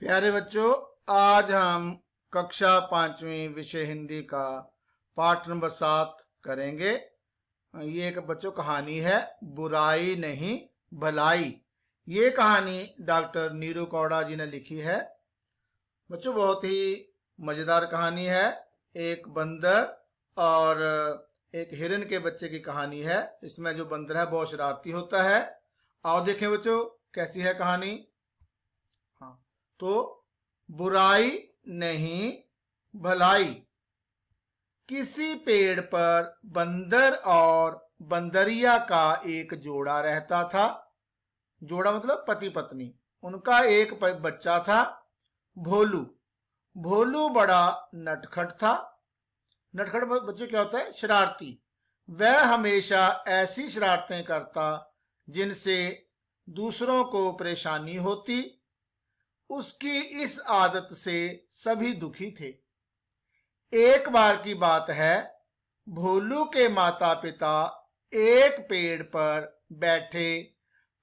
प्यारे बच्चों, आज हम कक्षा 5वीं विषय हिंदी का पाठ नंबर 7 करेंगे। ये एक बच्चों कहानी है बुराई नहीं भलाई। ये कहानी डॉक्टर नीरू कौड़ा जी ने लिखी है। बच्चों बहुत ही मजेदार कहानी है। एक बंदर और एक हिरन के बच्चे की कहानी है। इसमें जो बंदर है बहुत शरारती होता है। आओ देखें बच्चों कैसी है कहानी। हाँ, तो बुराई नहीं भलाई। किसी पेड़ पर बंदर और बंदरिया का एक जोड़ा रहता था। जोड़ा मतलब पति पत्नी। उनका एक बच्चा था भोलू। भोलू बड़ा नटखट था। नटखट बच्चे क्या होता है? शरारती। वह हमेशा ऐसी शरारतें करता जिनसे दूसरों को परेशानी होती। उसकी इस आदत से सभी दुखी थे। एक बार की बात है, भोलू के माता पिता एक पेड़ पर बैठे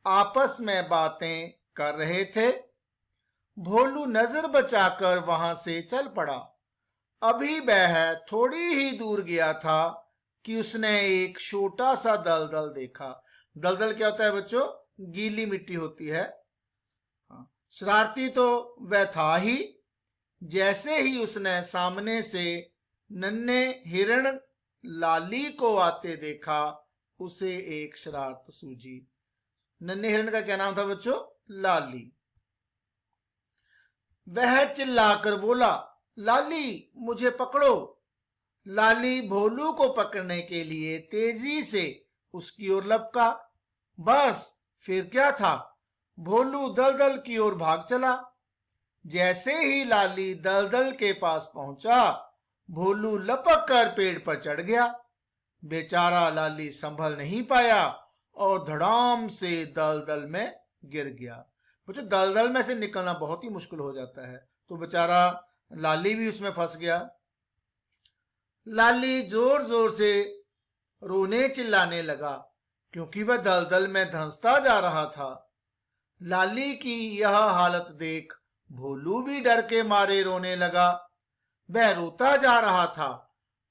आपस में बातें कर रहे थे। भोलू नजर बचाकर वहां से चल पड़ा। अभी वह थोड़ी ही दूर गया था कि उसने एक छोटा सा दलदल देखा। दलदल क्या होता है बच्चों? गीली मिट्टी होती है। शरारती तो वह था ही। जैसे ही उसने सामने से नन्हे हिरण लाली को आते देखा, उसे एक शरारत सूझी। नन्हे हिरण का क्या नाम था बच्चों? लाली। वह चिल्लाकर बोला, लाली मुझे पकड़ो। लाली भोलू को पकड़ने के लिए तेजी से उसकी ओर लपका। बस फिर क्या था, भोलू दलदल की ओर भाग चला। जैसे ही लाली दलदल के पास पहुंचा, भोलू लपक कर पेड़ पर चढ़ गया। बेचारा लाली संभल नहीं पाया और धड़ाम से दलदल में गिर गया। बच्चों दलदल में से निकलना बहुत ही मुश्किल हो जाता है, तो बेचारा लाली भी उसमें फंस गया। लाली जोर जोर से रोने चिल्लाने लगा क्योंकि वह दलदल में धंसता जा रहा था। लाली की यह हालत देख भोलू भी डर के मारे रोने लगा। वह रोता जा रहा था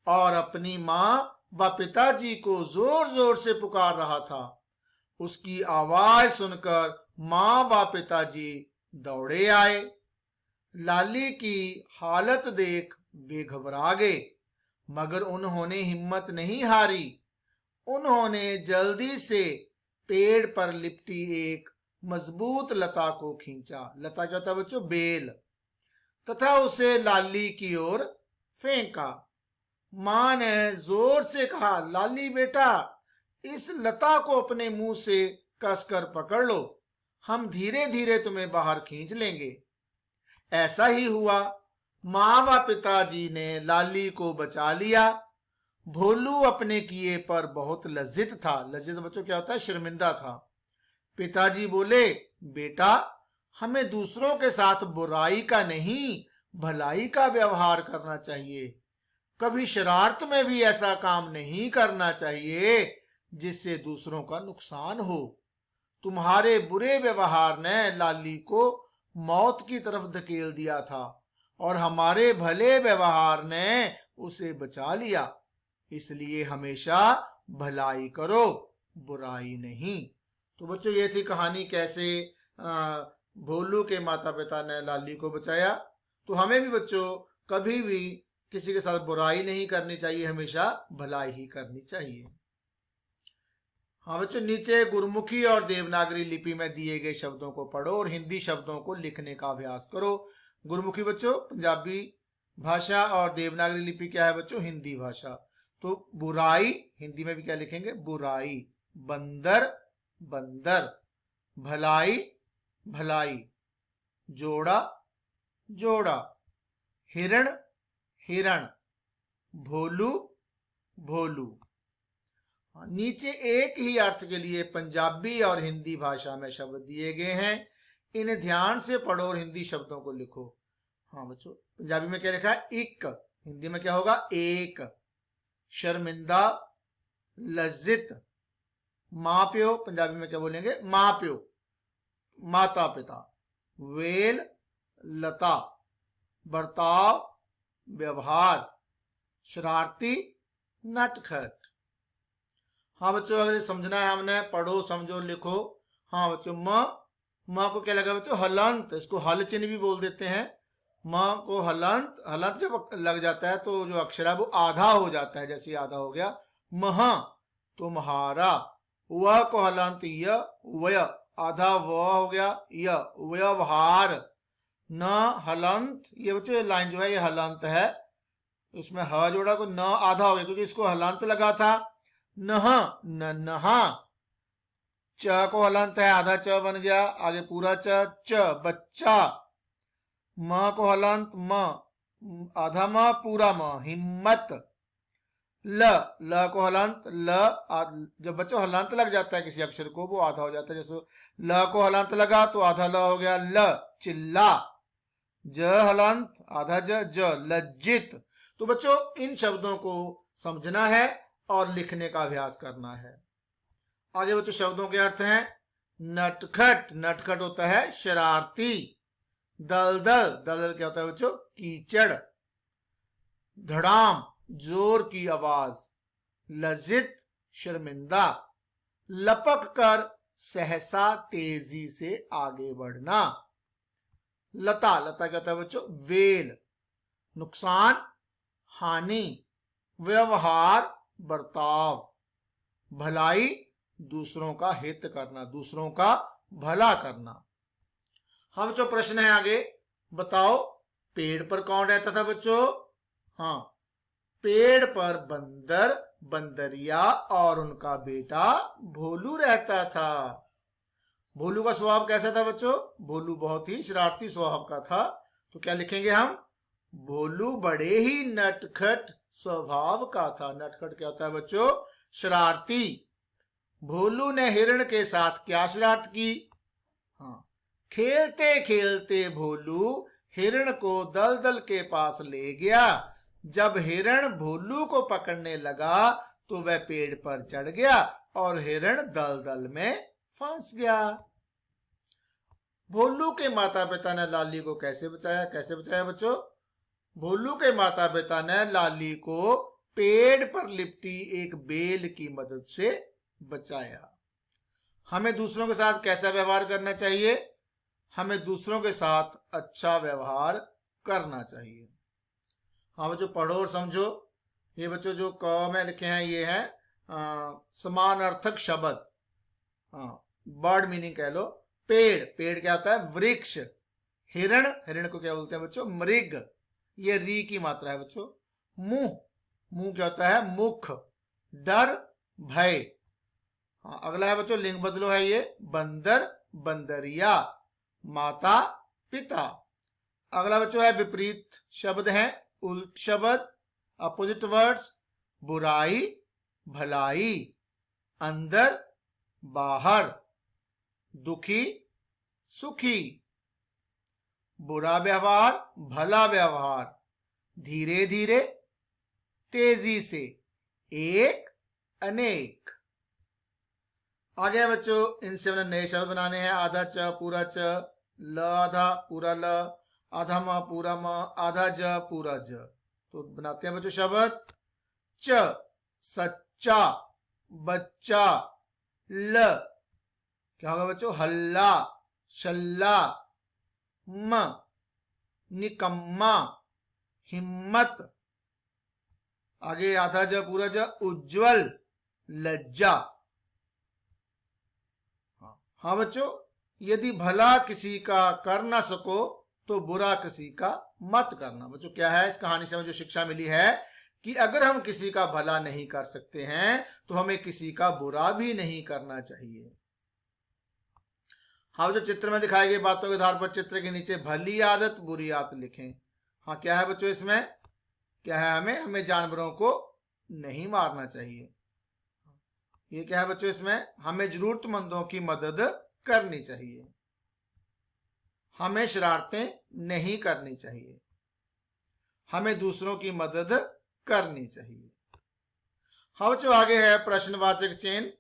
और अपनी माँ व पिताजी को जोर जोर से पुकार रहा था। उसकी आवाज सुनकर माँ व पिताजी दौड़े आए। लाली की हालत देख वे घबरा गए, मगर उन्होंने हिम्मत नहीं हारी। उन्होंने जल्दी से पेड़ पर लिपटी एक मजबूत लता को खींचा। लता क्या होता है बच्चों? बेल। तथा उसे लाली की ओर फेंका। मां ने जोर से कहा, लाली बेटा, इस लता को अपने मुंह से कसकर पकड़ लो। हम धीरे धीरे तुम्हें बाहर खींच लेंगे। ऐसा ही हुआ। मां व पिताजी ने लाली को बचा लिया। भोलू अपने किए पर बहुत लज्जित था। लज्जित बच्चों क्या होता है? शर्मिंदा था। पिताजी बोले, बेटा, हमें दूसरों के साथ बुराई का नहीं भलाई का व्यवहार करना चाहिए। कभी शरारत में भी ऐसा काम नहीं करना चाहिए जिससे दूसरों का नुकसान हो। तुम्हारे बुरे व्यवहार ने लाली को मौत की तरफ धकेल दिया था और हमारे भले व्यवहार ने उसे बचा लिया। इसलिए हमेशा भलाई करो, बुराई नहीं। तो बच्चों ये थी कहानी कैसे भोलू के माता पिता ने लाली को बचाया। तो हमें भी बच्चों कभी भी किसी के साथ बुराई नहीं करनी चाहिए, हमेशा भलाई ही करनी चाहिए। हाँ बच्चों, नीचे गुरमुखी और देवनागरी लिपि में दिए गए शब्दों को पढ़ो और हिंदी शब्दों को लिखने का अभ्यास करो। गुरमुखी बच्चों पंजाबी भाषा और देवनागरी लिपि क्या है बच्चों? हिंदी भाषा। तो बुराई हिंदी में भी क्या लिखेंगे? बुराई। बंदर बंदर। भलाई भलाई। जोड़ा जोड़ा। हिरण हिरण। भोलू भोलू। नीचे एक ही अर्थ के लिए पंजाबी और हिंदी भाषा में शब्द दिए गए हैं। इन्हें ध्यान से पढ़ो और हिंदी शब्दों को लिखो। हाँ बच्चों, पंजाबी में क्या लिखा है? एक। हिंदी में क्या होगा? एक। शर्मिंदा, लज्जित। माँ प्यो पंजाबी में क्या बोलेंगे? माँ प्यो, माता पिता। वेल, लता, बर्ताव व्यवहार, शरारती नटखट। हाँ बच्चों, अगर समझना है हमने, पढ़ो समझो लिखो। हाँ बच्चों, म को क्या लगा बच्चों? हलंत, इसको हल चिन्ह भी बोल देते हैं। म को हलंत, हलंत जब लग जाता है तो जो अक्षर है वो आधा हो जाता है, जैसे आधा हो गया मह, तुम्हारा। व को हलंत य, वय, आधा व हो गया य, व्यवहार। न हलंत, ये बच्चों ये लाइन जो है ये हलंत है, इसमें ह जोड़ा को न आधा हो गया क्योंकि इसको हलंत लगा था। नह, नन्हा। च को हलंत है, आधा च बन गया, आगे पूरा च, बच्चा। म को हलंत म, आधा म पूरा म, हिम्मत। ल को हलंत ल, जब बच्चों हलंत लग जाता है किसी अक्षर को वो आधा हो जाता है, जैसे ल को हलंत लगा तो आधा ल हो गया ल, चिल्ला। ज हलंत, आधा ज, लज्जित। तो बच्चों इन शब्दों को समझना है और लिखने का अभ्यास करना है। आगे बच्चों शब्दों के अर्थ हैं नटखट, नटखट होता है शरारती। दलदल, दलदल क्या होता है बच्चों? कीचड़। धड़ाम, जोर की आवाज। लज्जित, शर्मिंदा। लपक कर, सहसा तेजी से आगे बढ़ना। लता, लता क्या होता है बच्चों? वेल। नुकसान, हानि। व्यवहार, बर्ताव। भलाई, दूसरों का हित करना, दूसरों का भला करना। हाँ बच्चों, प्रश्न है आगे, बताओ पेड़ पर कौन रहता था बच्चों? हाँ, पेड़ पर बंदर, बंदरिया और उनका बेटा भोलू रहता था। भोलू का स्वभाव कैसा था बच्चों? भोलू बहुत ही शरारती स्वभाव का था। तो क्या लिखेंगे हम? भोलू बड़े ही नटखट स्वभाव का था। नटखट क्या होता है बच्चों? शरारती। भोलू ने हिरण के साथ क्या शरारत की? हाँ, खेलते खेलते भोलू हिरण को दलदल के पास ले गया। जब हिरण भोलू को पकड़ने लगा तो वह पेड़ पर चढ़ गया और हिरण दलदल में फंस गया। भोलू के माता पिता ने लाली को कैसे बचाया? कैसे बचाया बच्चों? भोलू के माता पिता ने लाली को पेड़ पर लिपटी एक बेल की मदद से बचाया। हमें दूसरों के साथ कैसा व्यवहार करना चाहिए? हमें दूसरों के साथ अच्छा व्यवहार करना चाहिए। हाँ बच्चों, पढ़ो और समझो। ये बच्चों जो क में लिखे हैं ये है समानार्थक शब्द। हाँ, बर्ड मीनिंग कह लो। पेड़, पेड़ क्या होता है? वृक्ष। हिरण, हिरण को क्या बोलते हैं बच्चों? मृग। ये री की मात्रा है बच्चों। मुंह, मुंह क्या होता है? मुख। डर, भय। हाँ, अगला है बच्चों लिंग बदलो है ये, बंदर, बंदरिया। माता, पिता। अगला बच्चों है विपरीत शब्द है, उल्ट शब्द, अपोजिट वर्ड्स। बुराई, भलाई। अंदर, बाहर। दुखी, सुखी। बुरा व्यवहार, भला व्यवहार। धीरे धीरे, तेजी से। एक, अनेक। आगे बच्चों इनसे हमने नए शब्द बनाने हैं। आधा च पूरा च, ल आधा पूरा ल, आधा म पूरा म, आधा ज पूरा ज। तो बनाते हैं बच्चों शब्द। च, सच्चा, बच्चा। ल क्या होगा बच्चों? हल्ला, शल्ला। म, निकम्मा, हिम्मत। आगे आधा ज पूरा ज, उज्जवल, लज्जा। हाँ बच्चों, यदि भला किसी का कर ना सको तो बुरा किसी का मत करना। बच्चों क्या है इस कहानी से हमें जो शिक्षा मिली है कि अगर हम किसी का भला नहीं कर सकते हैं तो हमें किसी का बुरा भी नहीं करना चाहिए। हाँ, जो चित्र में दिखाई गई बातों के आधार पर चित्र के नीचे भली आदत बुरी आदत लिखें। हाँ, क्या है बच्चों इसमें? क्या है? हमें जानवरों को नहीं मारना चाहिए। ये क्या है बच्चों इसमें? हमें जरूरतमंदों की मदद करनी चाहिए। हमें शरारतें नहीं करनी चाहिए। हमें दूसरों की मदद करनी चाहिए। हाँ बच्चों, आगे है प्रश्नवाचक चिन्ह।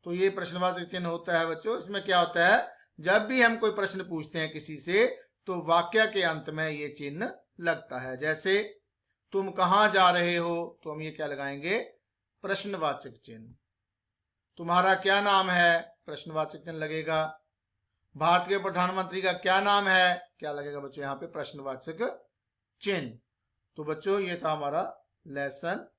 तो ये प्रश्नवाचक चिन्ह होता है बच्चों, इसमें क्या होता है? जब भी हम कोई प्रश्न पूछते हैं किसी से तो वाक्य के अंत में ये चिन्ह लगता है। जैसे तुम कहां जा रहे हो, तो हम ये क्या लगाएंगे, प्रश्नवाचक चिन्ह। तुम्हारा क्या नाम है, प्रश्नवाचक चिन्ह लगेगा। भारत के प्रधानमंत्री का क्या नाम है, क्या लगेगा बच्चों यहाँ पे, प्रश्नवाचक चिन्ह। तो बच्चों ये था हमारा लेसन